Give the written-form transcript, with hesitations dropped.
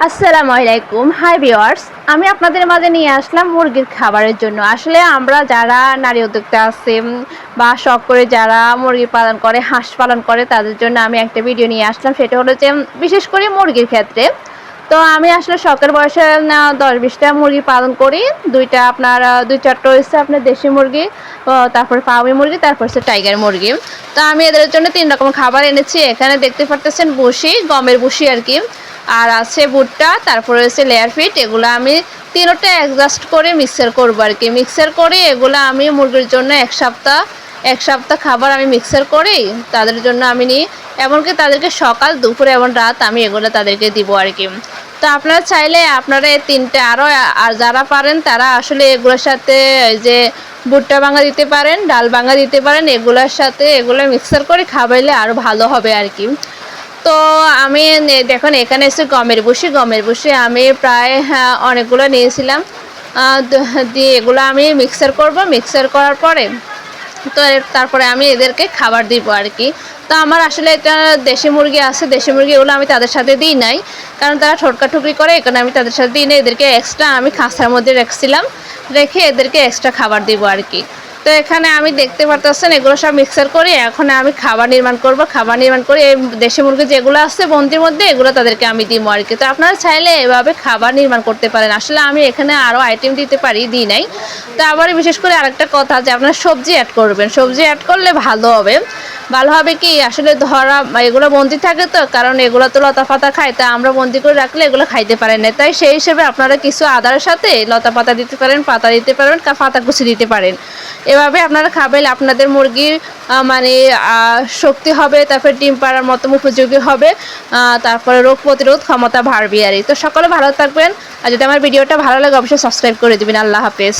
আসসালামু আলাইকুম। Hi viewers, আমি আপনাদের মাঝে নিয়ে আসলাম মুরগির খাবারের জন্য। আসলে আমরা যারা নারী উদ্যোক্তা আছে বা শখ করে যারা মুরগি পালন করে, হাঁস পালন করে, তাদের জন্য আমি একটা ভিডিও নিয়ে আসলাম। সেটা হলো যে বিশেষ করে মুরগির ক্ষেত্রে। তো আমি আসলে শখের বয়সে 10-20টা মুরগি পালন করি। দুইটা আপনার 2-4টা হচ্ছে আপনার দেশি মুরগি, তারপর ফার্মি মুরগি, তারপর হচ্ছে টাইগার মুরগি। তো আমি এদের জন্য 3 রকম খাবার এনেছি। এখানে দেখতে পারতেছেন ভুসি, গমের ভুসি আর কি, আর আছে ভুট্টা, তারপরে হচ্ছে লেয়ার ফিট। এগুলো আমি তিনোটা অ্যাডজাস্ট করে মিক্সার করবো আর কি। মিক্সার করে এগুলো আমি মুরগির জন্য এক সপ্তাহ খাবার আমি মিক্সার করি তাদের জন্য আমি নিই। এমনকি তাদেরকে সকাল, দুপুর এবং রাত আমি এগুলো তাদেরকে দিব আর কি। তো আপনারা চাইলে আপনারা এই 3টে আরও আর যারা পারেন তারা আসলে এগুলোর সাথে এই যে ভুট্টা ভাঙা দিতে পারেন, ডাল ভাঙা দিতে পারেন। এগুলোর সাথে এগুলো মিক্সার করে খাওয়াইলে আরও ভালো হবে আর কি। তো আমি দেখুন এখানে এসে গমের ভুসি আমি প্রায় অনেকগুলো নিয়েছিলাম। দিয়ে এগুলো আমি মিক্সার করব। মিক্সার করার পরে তো তারপরে আমি এদেরকে খাবার দিব আর কি। তো আমার আসলে এটা দেশি মুরগি আছে, দেশি মুরগি এগুলো আমি তাদের সাথে দিই নাই, কারণ তারা ঠোটকাঠুকরি করে, এখানে আমি তাদের সাথে দিই নাই। এদেরকে এক্সট্রা আমি খাঁচার মধ্যে রাখছিলাম, রেখে এদেরকে এক্সট্রা খাবার দিব আর কি। তো এখানে আমি দেখতে পারতেছেন এগুলো সব মিক্সার করে এখন আমি খাবার নির্মাণ করব। খাবার নির্মাণ করে এই দেশি মুরগি যেগুলো আছে বন্দির মধ্যে, এগুলো তাদেরকে আমি দিব আর কি। তো আপনারা চাইলে এভাবে খাবার নির্মাণ করতে পারেন। আসলে আমি এখানে আরও আইটেম দিতে পারি, দিই নাই। তো আবার বিশেষ করে আরেকটা কথা যে আপনারা সবজি অ্যাড করবেন। সবজি অ্যাড করলে ভালো হবে। কি আসলে ধরা এগুলো বন্দি থাকে, তো কারণ এগুলো তো লতা পাতা খায়, তা আমরা বন্দি করে রাখলে এগুলো খাইতে পারেন না। তাই সেই হিসেবে আপনারা কিছু আদার সাথে লতা পাতা দিতে পারেন, পাতা দিতে পারেন, পাতা কুচি দিতে পারেন। এভাবে আপনারা খাবেন, আপনাদের মুরগির মানে শক্তি হবে, তারপরে ডিম পাড়ার মতো উপযোগী হবে, তারপরে রোগ প্রতিরোধ ক্ষমতা বাড়বে আর। তো সকলে ভালো থাকবেন। আর যদি আমার ভিডিওটা ভালো লাগে অবশ্যই সাবস্ক্রাইব করে দেবেন। আল্লাহ হাফেজ।